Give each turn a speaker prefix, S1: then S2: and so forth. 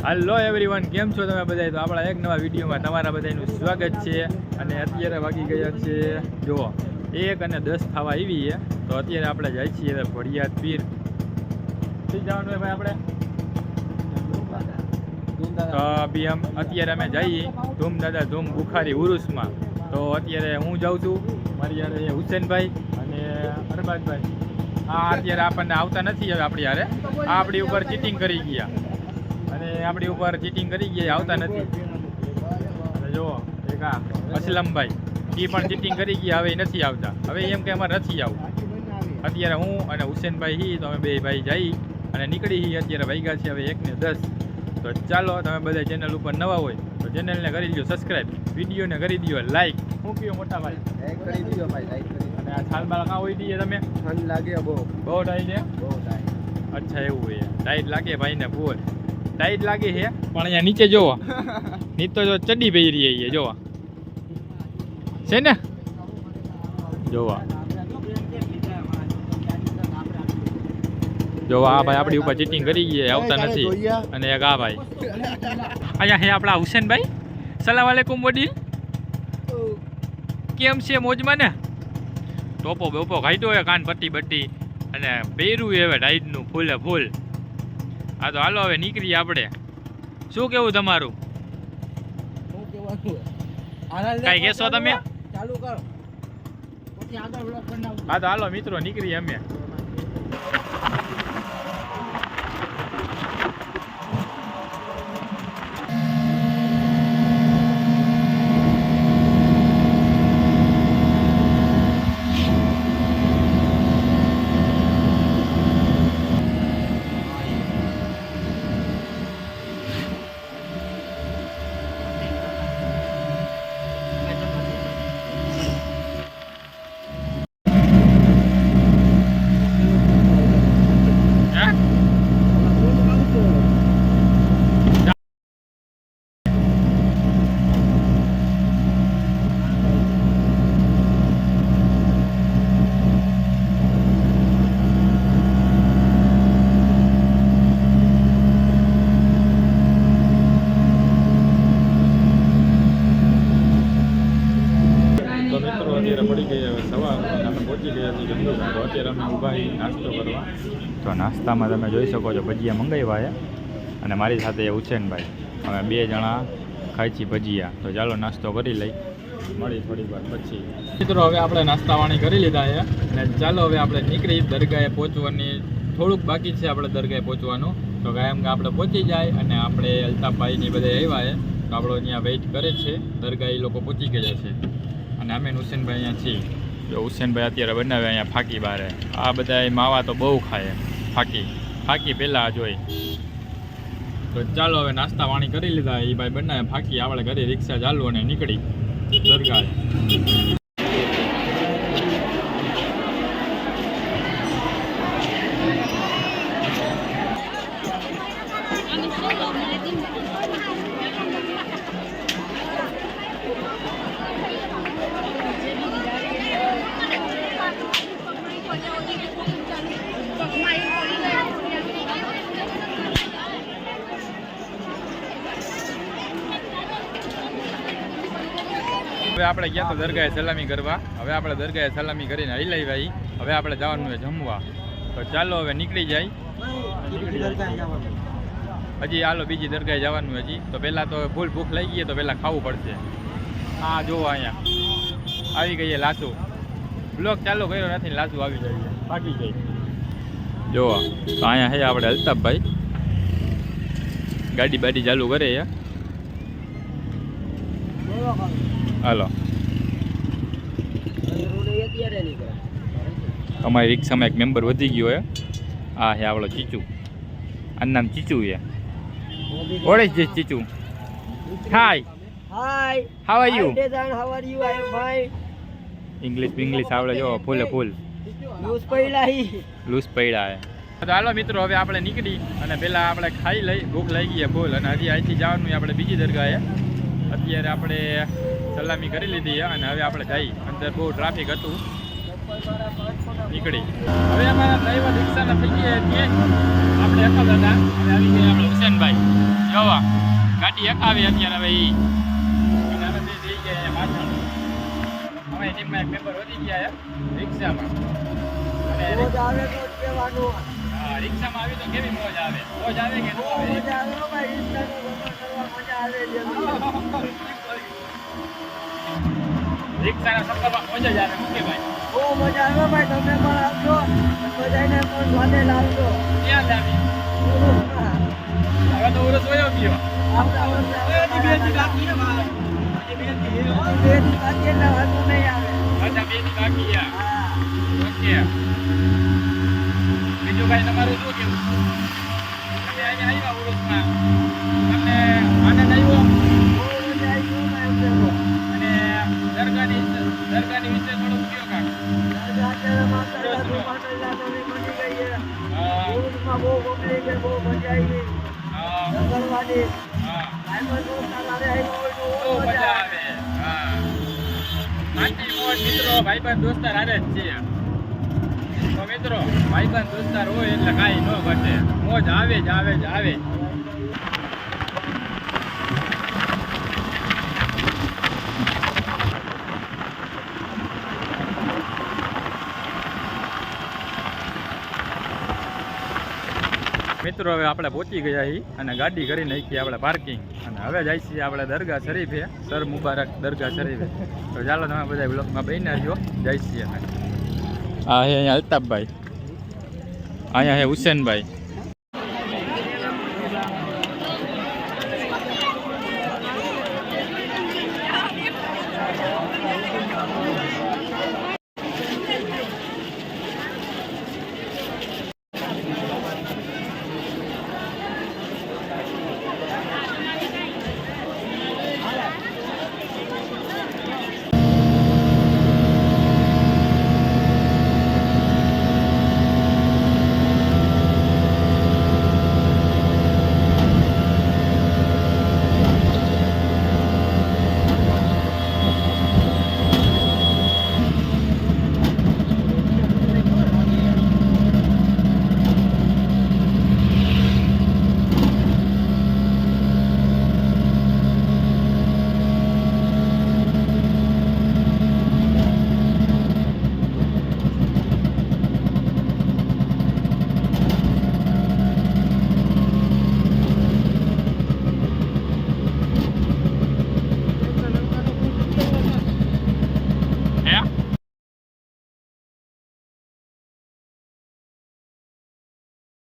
S1: Hello everyone, કેમ છો તમે બધા? તો આપણા એક નવા વિડીયોમાં તમારા બધાનું સ્વાગત છે. અને અત્યારે વાગી ગયા છે જુઓ 1 અને 10 થવા આવી છે. તો અત્યારે આપણે જાય છીએ હવે ભડિયાદ પીર. શું જવાનું હોય ભાઈ આપણે? તો બી અત્યારે અમે જઈએ ધૂમ દાદા ધૂમ બુખારી ઉરુસમાં. તો અત્યારે હું જાઉં છું, મારી યારે હુસેનભાઈ અને અરબાજભાઈ. હા, અત્યારે આપણને આવતા નથી હવે આપણી યારે. આ આપણી ઉપર ચીટિંગ કરી ગયા અને આપણી ઉપર ચીટિંગ કરી ગયા, આવતા નથી. અને જુઓ એક આ અસલમભાઈ, એ પણ ચીટિંગ કરી ગયા, હવે નથી આવતા. હવે એમ કે અમારે નથી આવવું. અત્યારે હું અને હુસેનભાઈ હી તો અમે બે ભાઈ જઈ અને નીકળી હી. અત્યારે વાગ્યા છે હવે 1 ને 10. તો ચાલો, તમે બધા ચેનલ ઉપર નવા હોય તો ચેનલને કરી દો સબસ્ક્રાઈબ, વિડીયોને કરી દો લાઈક. શું કહ્યું મોટા ભાઈ?
S2: લાઈક કરી દીધો ભાઈ, લાઈક કરી.
S1: અને આ છાલ બાળ કાં હોય દઈએ તમે?
S2: ઠંડ લાગે બહુ
S1: ટાઈટ છે.
S2: બહુ ટાઈટ.
S1: અચ્છા, એવું હોય. ટાઈટ લાગે ભાઈને, ફૂલ ટાઈટ લાગે છે. પણ અહીંયા નીચે જોવો, નીચે જો ચડ્ડી પહેરી છે જોવા છે ને, જોવા જોવા. આ ભાઈ આપણી ઉપર ચીટિંગ કરી ગયા, આવતા નથી. અને એક આ ભાઈ અહીંયા હે આપણા હુસેનભાઈ. સલામ વાલેકુમ વડીલ, કેમ છે? મોજમાં ને? ટોપો બોપો ઘાટ્યો હોય, કાન પટ્ટી બટ્ટી અને પહેર્યું હવે ટાઈટનું ફૂલે ફૂલ. હા તો હાલો હવે નીકળીએ આપણે. શું કેવું તમારું? કઈ કહેશો તમે? હા તો હાલો મિત્રો, નીકળીએ અમે. પડી ગયા સવાર, અમે પહોંચી ગયા છીએ જંબુસર. તો અત્યારે અમે ઊભા નાસ્તો કરવા. તો નાસ્તામાં તમે જોઈ શકો છો ભજીયા મંગાવ્યા છે અને મારી સાથે હુસેનભાઈ. અમે 2 જણા ખાઈ છીએ ભજીયા. તો ચાલો નાસ્તો કરી લઈ, મળી થોડી વાર પછી. મિત્રો હવે આપણે નાસ્તા પાણી કરી લીધા છે અને ચાલો હવે આપણે નીકળી દરગાહે પહોંચવાની. થોડુંક બાકી છે આપણે દરગાહે પહોંચવાનું. તો કાયમ કે આપણે પહોંચી જાય અને આપણે અલ્તાફભાઈની બધા આવ્યા છે તો આપણો અહીંયા વેઇટ કરે છે. દરગાહ એ લોકો પહોંચી ગયા છે અને અમે હુસેનભાઈ અહીંયા છીએ. જો હુસેનભાઈ અત્યારે બનાવે અહીંયા ફાકી બારે. આ બધા માવા તો બહુ ખાય ફાકી પહેલાં જોઈ. તો ચાલો હવે નાસ્તા પાણી કરી લીધા. એ ભાઈ બનાવે ફાકી, આપણે ઘરે રિક્ષા ચાલુ અને નીકળી દરગાહ. હવે આપણે ગયા તો દરગાહે સલામી કરવા. હવે આપણે દરગાહે સલામી કરીને હઈ લઈ ભાઈ. હવે આપણે જવાનું છે જમવા. તો ચાલો હવે નીકળી જાય. હજી હાલો બીજી દરગાહે જવાનું હજી. તો પહેલાં તો ફૂલ ભૂખ લઈ ગઈ તો પહેલાં ખાવું પડશે. હા જોવો અહીંયા આવી ગઈ લાસુ. બ્લોક ચાલુ કર્યો નથી, લાસુ આવી જાય પાકી જાય. જોવો તો અહીંયા હે આપણે અલ્તાફભાઈ ગાડી બાડી ચાલુ કરે છે. હાલો, અમારી રિક્ષામાં એક મેમ્બર વધી ગયો હે. આ હે આપણો ચીચુ. આનું નામ ચીચુ છે. What is this ચીચુ? Hi. How are you? English આવડે જો ફૂલે ફૂલ. લૂઝ પડ્યા હે. તો હાલો મિત્રો હવે આપણે નીકળી અને પહેલાં આપણે ખાઈ લઈ. ભૂખ લાગી ગઈ ફૂલ અને હજી અહીંથી જવાનું આપણે બીજી દરગાહે. અત્યારે આપણે સલામી કરી લીધી અને હવે આપણે જઈ. અંદર બહુ ટ્રાફિક હતું, નીકળી. હવે અમારા ડ્રાઈવર રિક્ષા રસ્તાના થઈ ગયા છીએ આપણે એકાદ હતા હવે આવી ગયા આપણે હુસેનભાઈ જોવા ગાડી એકાવી અત્યારે હવે ઈ અને હવે બે જઈ ગયા પાછળ હવે ટીમમાં એક મેમ્બર વધી ગયા રિક્ષામાં અને
S2: રોજ આવે તો કહેવાનું
S1: હા રિક્ષામાં આવી તો કેવી મોજ આવે કે ન આવે
S2: મજા આવે હો ભાઈ રિક્ષાનો ભ્રમણ કરવા મજા આવે છે
S1: રિક્ષાના સફરમાં મોજ જ આવે મૂકે ભાઈ
S2: બહુ મજા આવે ભાઈ તમે પણ આવજો બધાને પણ સાથે લાવજો
S1: ક્યાં જાવી
S2: ઉરુસમાં.
S1: હવે તો ઉરસ વયો ગયો
S2: આવતા વર્ષે બે દી બાકી એટલે વાંધો નહીં આવે
S1: અચ્છા 2 દી બાકી છે
S2: હા
S1: ઓકે બીજું ભાઈ તમારું શું કેવું તમે અહીંયા આવ્યા ઉરસમાં તમને આનંદ આવ્યો
S2: બહુ મજા આવી ગયો ભાઈ અમને તો.
S1: અને દરગાહની વિશે થોડુંક કયો કાક
S2: અત્યારે માતાજી બની ગઈ છે
S1: હા
S2: ઉરુસમાં બહુ પબ્લિક છે બહુ મજા આવી
S1: હા
S2: કરવાની
S1: હા
S2: ભાઈબંધ દોસ્તાર હારે આવ્યા હોય તો
S1: બહુ
S2: બહુ
S1: મજા
S2: મજા આવે
S1: આવે હા આટલી મોજ મિત્રો ભાઈબંધ દોસ્તાર હારે જ છે તો મિત્રો ભાઈબંધ દોસ્તાર હોય એટલે કાંઈ ન ઘટે મોજ આવે જ આવે જ આવે જ મિત્રો હવે આપણે પહોંચી ગયા છીએ અને ગાડી કરી નાખી આપણે પાર્કિંગ અને હવે જાય છીએ આપણે દરગાહ શરીફે સર મુબારક દરગાહ શરીફે તો ચાલો તમે બધા બ્લોગમાં બહીને રહ્યો જાય છીએ અમે આ હે અહીંયા અલ્તાફભાઈ અહીંયા હે હુસેનભાઈ